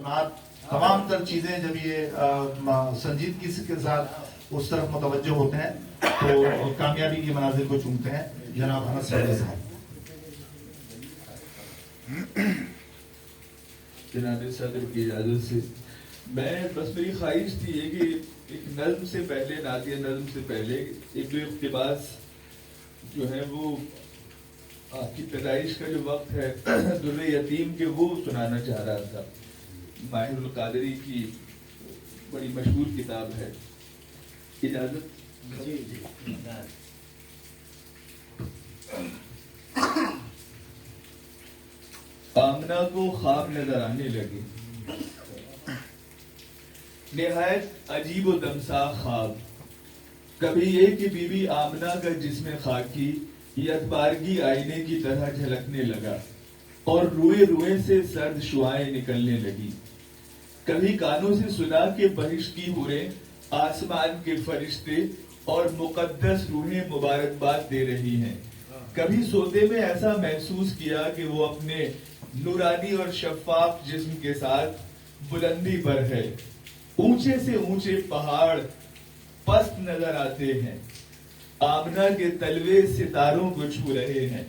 تمام تر چیزیں جب یہ سنجیدگی کے ساتھ اس طرف متوجہ ہوتے ہیں تو کامیابی کے مناظر کو چومتے ہیں. جناب انس صاحب. جناب صدر کی اجازت سے میں بس میری خواہش تھی یہ کہ ایک نظم سے پہلے نعتیہ نظم سے پہلے ایک جو اقتباس جو ہے وہ آپ کی پیدائش کا جو وقت ہے در یتیم کے وہ سنانا چاہ رہا تھا. ماہر القادری کی بڑی مشہور کتاب ہے. اجازت؟ آمنہ کو خواب نظر آنے لگے، نہایت عجیب و دمسا خواب. کبھی یہ کہ بی بی آمنہ کا جسم خاکی یدبارگی آئینے کی طرح جھلکنے لگا اور روئے روئے سے سرد شعائیں نکلنے لگی. کبھی کانوں سے سنا کہ بہشت کی حوریں آسمان کے فرشتے اور مقدس روحیں مبارکباد دے رہی ہیں. کبھی سوتے میں ایسا محسوس کیا کہ وہ اپنے نورانی اور شفاف جسم کے ساتھ بلندی پر ہے. اونچے سے اونچے پہاڑ پست نظر آتے ہیں. آمنہ کے تلوے ستاروں کو چھو رہے ہیں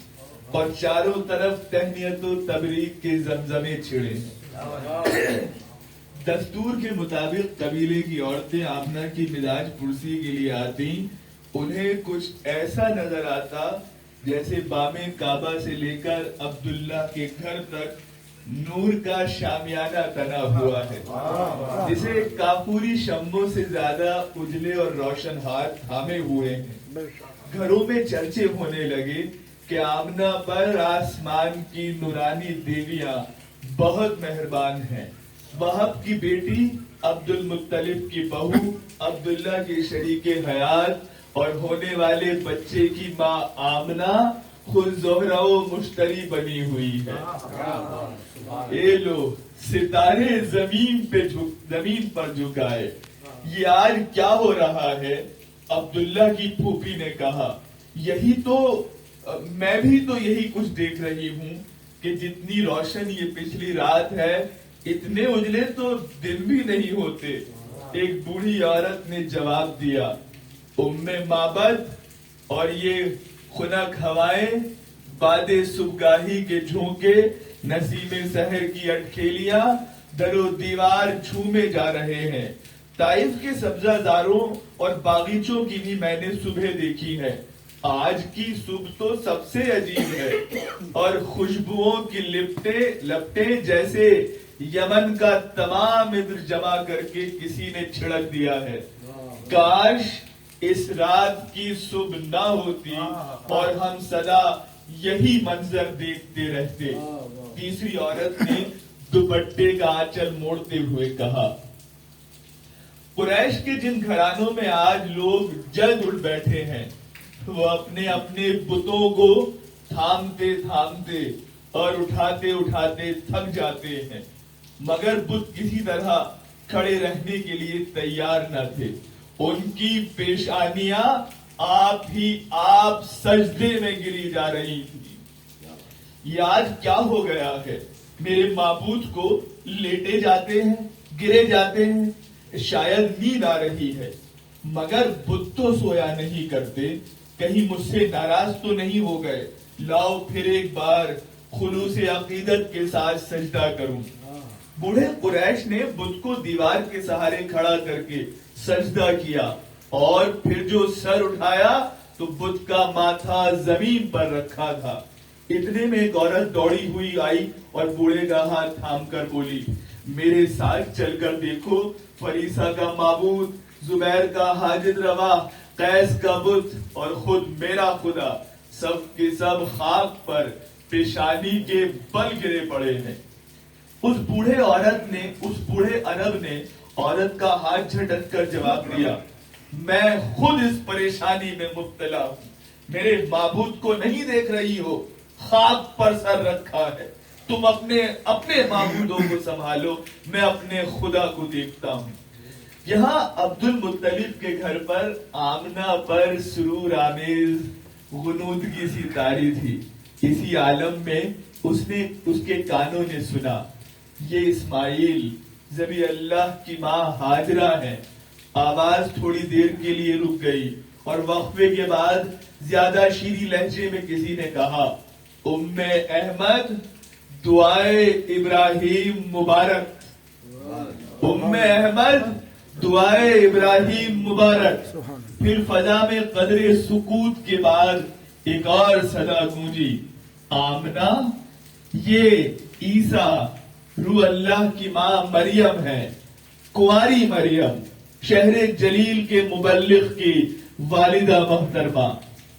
اور چاروں طرف تہنیت و تبریک کے زمزمے چھڑے ہیں. دستور کے مطابق قبیلے کی عورتیں آمنہ کی مزاج پرسی کے لیے آتی. انہیں کچھ ایسا نظر آتا جیسے بام کعبہ سے لے کر عبداللہ کے گھر تک نور کا شامیانہ تنا ہوا ہے، جسے کافوری شمعوں سے زیادہ اجلے اور روشن ہاتھ تھامے ہوئے ہیں. گھروں میں چرچے ہونے لگے کہ آمنہ پر آسمان کی نورانی دیویاں بہت مہربان ہیں. وہب کی بیٹی عبد المطلب کی بہو عبداللہ کی شریک حیات اور ہونے والے بچے کی ماں آمنہ خود زہرہ و مشتری بنی ہوئی ہے. اے لو ستارے زمین پر جھکائے، یہ آج کیا ہو رہا ہے؟ عبداللہ کی پھوپھی نے کہا. یہی تو میں بھی تو یہی کچھ دیکھ رہی ہوں کہ جتنی روشن یہ پچھلی رات ہے اتنے اجلے تو دن بھی نہیں ہوتے. ایک بوڑھی عورت نے جواب دیا. ام معبد اور یہ خنک ہوائیں، باد صبحگاہی کے جھونکے، نسیم سحر کی اٹکھیلیاں در و دیوار جھومے جا رہے ہیں. طائف کے سبزہ زاروں اور باغیچوں کی بھی میں نے صبح دیکھی ہے. آج کی صبح تو سب سے عجیب ہے اور خوشبوؤں کی لپٹیں جیسے یمن کا تمام عطر جمع کر کے کسی نے چھڑک دیا ہے. کاش اس رات کی صبح نہ ہوتی اور ہم سدا یہی منظر دیکھتے رہتے. تیسری عورت نے دوپٹے کا آنچل موڑتے ہوئے کہا. قریش کے جن گھرانوں میں آج لوگ جلد اٹھ بیٹھے ہیں وہ اپنے اپنے بتوں کو تھامتے تھامتے اور اٹھاتے اٹھاتے تھک جاتے ہیں، مگر بت کسی طرح کھڑے رہنے کے لیے تیار نہ تھے. ان کی پیشانیاں آپ سجدے میں گری جا رہی تھی. یہ آج کیا ہو گیا ہے؟ میرے معبود کو لیٹے جاتے ہیں، گرے جاتے ہیں. شاید نیند آ رہی ہے مگر بت تو سویا نہیں کرتے. کہیں مجھ سے ناراض تو نہیں ہو گئے؟ لاؤ پھر ایک بار خلوص عقیدت کے ساتھ سجدہ کروں. بوڑھے قریش نے بت کو دیوار کے سہارے کھڑا کر کے سجدہ کیا اور پھر جو سر اٹھایا تو بت کا ماتھا زمین پر رکھا تھا. اتنے میں ایک عورت دوڑی ہوئی آئی اور بوڑھے کا ہاتھ تھام کر بولی. میرے ساتھ چل کر دیکھو، فریسہ کا معبود، زبیر کا حاجت روا، قیس کا بت اور خود میرا خدا سب کے سب خاک پر پیشانی کے بل گرے پڑے ہیں. اس بوڑھے عرب نے عورت کا ہاتھ جھٹک کر جواب دیا. میں خود اس پریشانی میں مبتلا ہوں. میرے معبود کو نہیں دیکھ رہی ہو؟ خاک پر سر رکھا ہے. تم اپنے معبودوں کو سنبھالو، میں اپنے خدا کو دیکھتا ہوں. یہاں عبد المطلب کے گھر پر آمنہ پر سرور آمیز غنودگی سی طاری تھی. اسی عالم میں اس کے کانوں نے سنا یہ اسماعیل ذبیح اللہ کی ماں ہاجرہ ہے. آواز تھوڑی دیر کے لیے رک گئی اور وقفے کے بعد زیادہ شیریں لہجے میں کسی نے کہا ام احمد دعائے ابراہیم مبارک. ام احمد دعائے ابراہیم مبارک. پھر فضا میں قدر سکوت کے بعد ایک اور صدا گونجی آمنہ یہ عیسیٰ روح اللہ کی ماں مریم ہے, کنواری مریم, شہر جلیل کے مبلغ کی والدہ محترمہ.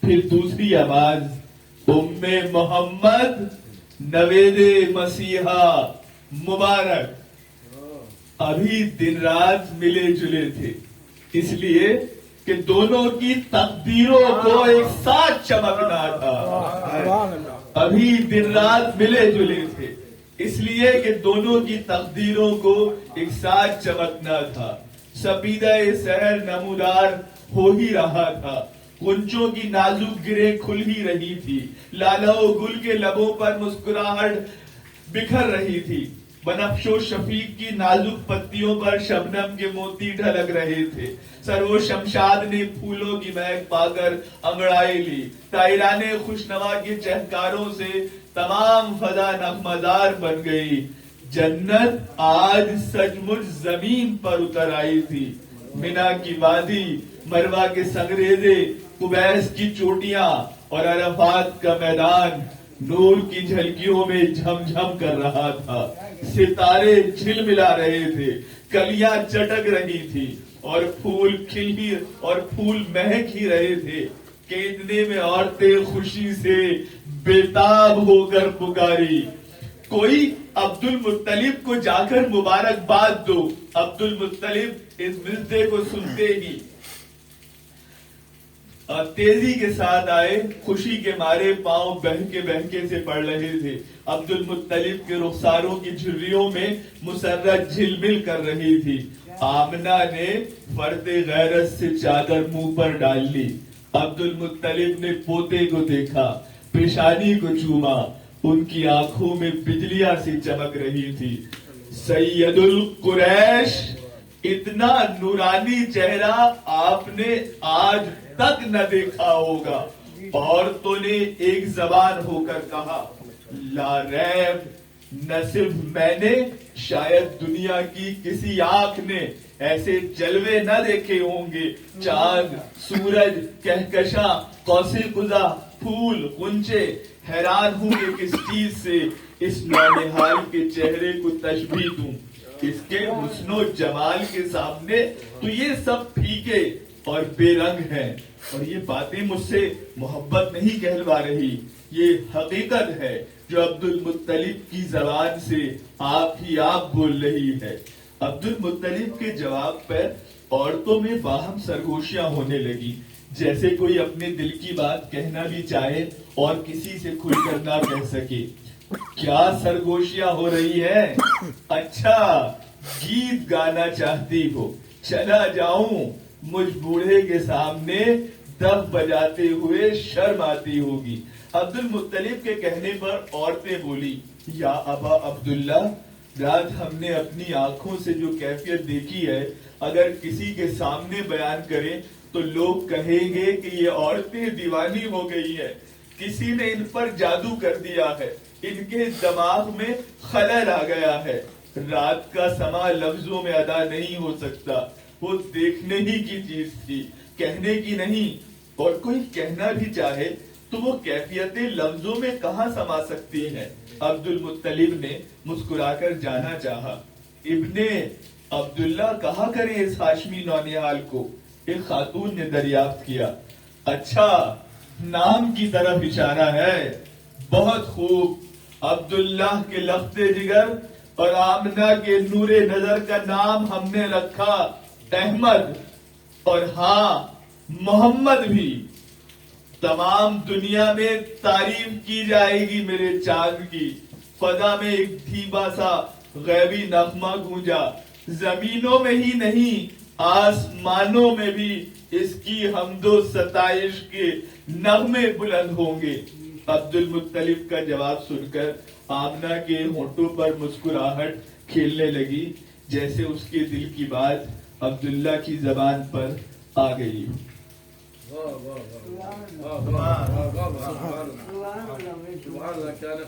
پھر دوسری آواز ام محمد نوید مسیحا مبارک. ابھی دن رات ملے جلے تھے اس لیے کہ دونوں کی تقدیروں کو ایک ساتھ چمکنا تھا. ابھی دن رات ملے جلے تھے اس لیے کہ دونوں کی تقدیروں کو ایک ساتھ چمکنا تھا. سپیدہ سحر نمودار ہو ہی رہا تھا. کنچوں کی نازک گریں کھل ہی رہی تھی. لالا و گل کے لبوں پر مسکراہٹ بکھر رہی تھی. بنفش و شفیق کی نازک پتیوں پر شبنم کے موتی ڈھلک رہے تھے. سرو شمشاد نے پھولوں کی مہک پا کر انگڑائی لی. طائران خوشنوا کے چہکاروں سے تمام فضا نغمہدار بن گئی. جنت آج سچ مچ زمین پر اتر آئی تھی. مینا کی وادی, مروا کے سنگریزے, قبیس کی چوٹیاں اور عرفات کا میدان نور کی جھلکیوں میں جھم جھم کر رہا تھا. ستارے جھل ملا رہے تھے, کلیاں چٹک رہی تھی اور پھول مہک ہی رہے تھے. کیندنے میں عورتیں خوشی سے بےتاب ہو کر پکاری کوئی عبد المطلب کو جا کر مبارکباد دو. عبد المطلب اس مزدے کو سنتے ہی تیزی کے ساتھ آئے. خوشی کے مارے پاؤں بہکے سے پڑ رہے تھے. عبد المطلب کے رخساروں کی جھریوں میں مسرت جھلمل کر رہی تھی. آمنہ نے فرد غیرت سے چادر منہ پر ڈال لی. عبد المطلب نے پوتے کو دیکھا, پیشانی کو چوما. ان کی آنکھوں میں بجلیاں سی چمک رہی تھی. سید القریش, اتنا نورانی چہرہ آپ نے آج تک نہ دیکھا ہوگا. عورتوں نے ایک زبان ہو کر کہا لا ریب, نہ صرف میں نے, شاید دنیا کی کسی آنکھ نے ایسے جلوے نہ دیکھے ہوں گے. چاند, سورج, کہکشاں, قوس قزح, پھول, غنچے. حیران ہوں کہ کس چیز سے اس نونہال کے چہرے کو تشبیہ دوں. اس کے حسن و جمال کے سامنے تو یہ سب پھیکے اور بے رنگ ہیں. اور یہ باتیں مجھ سے محبت نہیں کہلوا رہی, یہ حقیقت ہے جو عبد المطلب کی زبان سے آپ ہی آپ بول رہی ہے. عبد المطلب کے جواب پر عورتوں میں باہم سرگوشیاں ہونے لگی, جیسے کوئی اپنے دل کی بات کہنا بھی چاہے اور کسی سے کھل کر نہ کہہ سکے. کیا سرگوشیاں ہو رہی ہے؟ اچھا, گیت گانا چاہتی ہو, چلا جاؤں. مجھ بوڑھے کے سامنے دف بجاتے ہوئے شرم آتی ہوگی. عبد المطلب کے کہنے پر عورتیں بولی یا ابا عبداللہ, رات ہم نے اپنی آنکھوں سے جو کیفیت دیکھی ہے اگر کسی کے سامنے بیان کریں تو لوگ کہیں گے کہ یہ عورتیں دیوانی ہو گئی ہے, کسی نے ان پر جادو کر دیا ہے, ان کے دماغ میں خلل آ گیا ہے. رات کا سما لفظوں میں ادا نہیں ہو سکتا, وہ دیکھنے ہی کی چیز تھی, کہنے کی نہیں. اور کوئی کہنا بھی چاہے تو وہ کیفیتیں لفظوں میں کہاں سما سکتی ہیں. عبد المطلب نے مسکرا کر جانا چاہا. ابن عبداللہ کہا کریں اس ہاشمی نونہال کو. ایک خاتون نے دریافت کیا. اچھا, نام کی طرف اشارہ ہے, بہت خوب. عبداللہ کے لخت جگر اور آمنہ کے نور نظر کا نام ہم نے رکھا احمد, اور ہاں محمد بھی. تمام دنیا میں تعریف کی جائے گی میرے چاند کی. فضا میں ایک دھیما سا غیبی نغمہ گونجا. زمینوں میں ہی نہیں آسمانوں میں بھی اس کی حمد و ستائش کے نغمے بلند ہوں گے. عبد المطلب کا جواب سن کر آمنہ کے ہونٹوں پر مسکراہٹ کھیلنے لگی جیسے اس کے دل کی بات عبداللہ کی زبان پر آ گئی. واہ واہ واہ واہ واہ واہ واہ واہ واہ واہ واہ واہ واہ واہ واہ